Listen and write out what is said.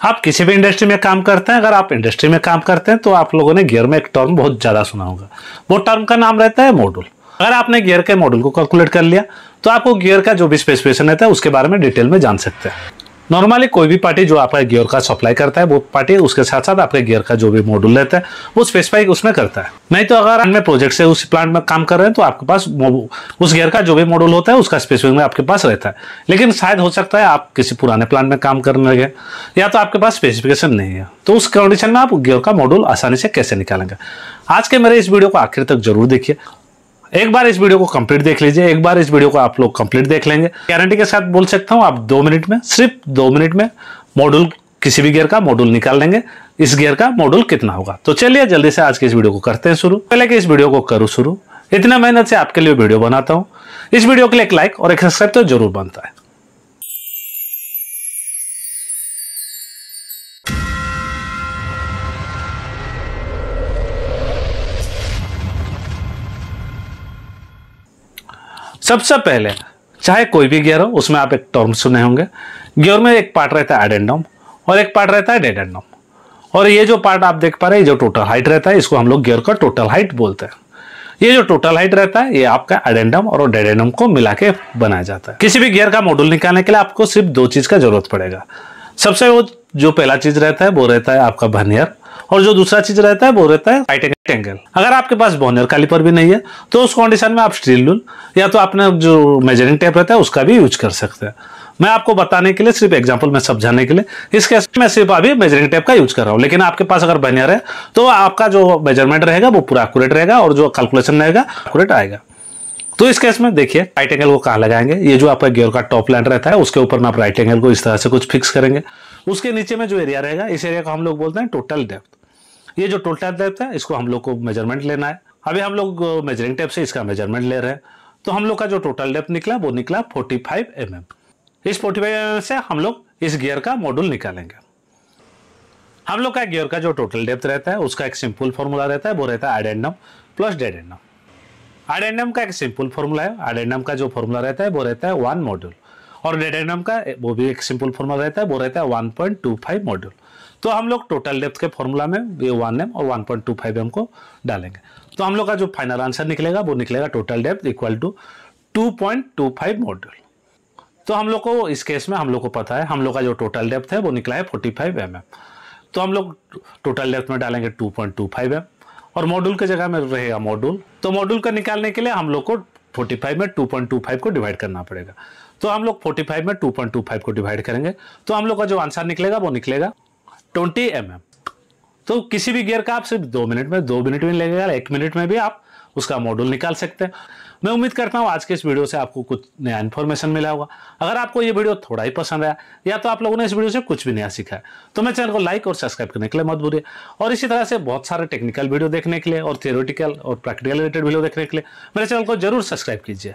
आप किसी भी इंडस्ट्री में काम करते हैं, अगर आप इंडस्ट्री में काम करते हैं तो आप लोगों ने गियर में एक टर्म बहुत ज़्यादा सुना होगा। वो टर्म का नाम रहता है मॉड्यूल। अगर आपने गियर के मॉड्यूल को कैलकुलेट कर लिया तो आपको गियर का जो भी स्पेसिफिकेशन रहता है उसके बारे में डिटेल में जान सकते हैं। नॉर्मली कोई भी पार्टी जो आपका गियर का सप्लाई करता है वो पार्टी उसके साथ साथ आपके गियर का जो भी मॉड्यूल रहता है वो स्पेसिफाई उसमें करता है। नहीं तो अगर अन्य प्रोजेक्ट से उस प्लांट में काम कर रहे हैं तो आपके पास उस गियर का जो भी मॉड्यूल होता है उसका स्पेसिफिकेशन आपके पास रहता है। लेकिन शायद हो सकता है आप किसी पुराने प्लांट में काम करने लगे या तो आपके पास स्पेसिफिकेशन नहीं है, तो उस कंडीशन में आप गियर का मॉड्यूल आसानी से कैसे निकालेंगे। आज के मेरे इस वीडियो को आखिर तक जरूर देखिए। एक बार इस वीडियो को कंप्लीट देख लीजिए, एक बार इस वीडियो को आप लोग कंप्लीट देख लेंगे, गारंटी के साथ बोल सकता हूं आप 2 मिनट में, सिर्फ 2 मिनट में मॉड्यूल, किसी भी गियर का मॉड्यूल निकाल लेंगे। इस गियर का मॉड्यूल कितना होगा, तो चलिए जल्दी से आज के इस वीडियो को करते हैं शुरू। पहले कि इस वीडियो को करूं शुरू, इतना मेहनत से आपके लिए वीडियो बनाता हूं, इस वीडियो के लिए एक लाइक और एक सब्सक्राइब तो जरूर बनता है। सबसे पहले चाहे कोई भी गियर हो उसमें आप एक टर्म सुने होंगे। गियर में एक पार्ट रहता है एडेंडम और एक पार्ट रहता है डेडेंडम, और ये जो पार्ट आप देख पा रहे हैं जो टोटल हाइट रहता है इसको हम लोग गियर का टोटल हाइट बोलते हैं। ये जो टोटल हाइट रहता है ये आपका एडेंडम और डेडेंडम को मिला के बनाया जाता है। किसी भी गियर का मॉड्यूल निकालने के लिए आपको सिर्फ 2 चीज का जरूरत पड़ेगा। सबसे वो जो पहला चीज रहता है वो रहता है आपका वर्नियर, और जो दूसरा चीज रहता है वो रहता है राइट एंगल। अगर आपके पास वर्नियर कैलिपर भी नहीं है तो उस कंडीशन में आप स्टील रूल या तो अपना जो मेजरिंग टेप रहता है उसका भी यूज कर सकते हैं। मैं आपको बताने के लिए सिर्फ एग्जांपल में समझाने के लिए इस केस में सिर्फ अभी मेजरिंग टेप का यूज कर रहा हूं, लेकिन आपके पास अगर वर्नियर है तो आपका जो मेजरमेंट रहेगा वो पूरा एक्यूरेट रहेगा और जो कैलकुलेशन रहेगा एक्यूरेट आएगा। तो इस केस में देखिए राइट एंगल को कहां लगाएंगे। ये जो आपका गियर का टॉप लाइन रहता है उसके ऊपर में आप राइट एंगल को इस तरह से कुछ फिक्स करेंगे। उसके नीचे में जो एरिया रहेगा इस एरिया को हम लोग बोलते हैं टोटल डेप्थ। ये जो टोटल डेप्थ है इसको हम लोग को मेजरमेंट लेना है। अभी हम लोग मेजरिंग टेप से इसका मेजरमेंट ले रहे हैं, तो हम लोग का जो टोटल डेप्थ निकला वो निकला 45 mm। इस 45 mm से हम लोग इस गियर का मॉड्यूल निकालेंगे। हम लोग का गियर का जो टोटल डेप्थ रहता है उसका एक सिंपल फॉर्मूला रहता है, वो रहता है एडेंडम प्लस डेडेंडम। एडेंडम का एक सिंपल फॉर्मूला है, एडेंडम का जो फॉर्मूला रहता है वो रहता है 1 मॉड्यूल, और डेडेंडम का वो भी एक सिंपल फॉर्मूला रहता है, वो रहता है 1.25 मॉड्यूल। तो हम लोग टोटल डेप्थ के फॉर्मूला में ये 1m और 1.25 m को डालेंगे, तो हम लोग का जो फाइनल आंसर निकलेगा वो निकलेगा total depth equal to 2.25 module. तो हम लोग को इस केस में हम लोग को पता है हम लोग का जो टोटल डेप्थ है वो निकला है 45 mm। तो हम लोग टोटल डेप्थ में डालेंगे 2.25 m और मॉड्यूल की जगह में रहेगा मॉड्यूल। तो मॉड्यूल का निकालने के लिए हम लोग को 45 में 2.25 को डिवाइड करना पड़ेगा। तो हम लोग 45 में 2.25 को डिवाइड करेंगे तो हम लोग का जो आंसर निकलेगा वो निकलेगा 20 mm। तो किसी भी गियर का आप सिर्फ 2 मिनट में लगेगा, 1 मिनट में भी आप उसका मॉड्यूल निकाल सकते हैं। मैं उम्मीद करता हूं आज के इस वीडियो से आपको कुछ नया इन्फॉर्मेशन मिला होगा। अगर आपको ये वीडियो थोड़ा ही पसंद आया या तो आप लोगों ने इस वीडियो से कुछ भी नया सीखा है तो मेरे चैनल को लाइक और सब्सक्राइब करने के लिए मत भूलिए, और इसी तरह से बहुत सारे टेक्निकल वीडियो देखने के लिए और थियोरेटिकल और प्रैक्टिकल रिलेटेड वीडियो देखने के लिए मेरे चैनल को जरूर सब्सक्राइब कीजिए।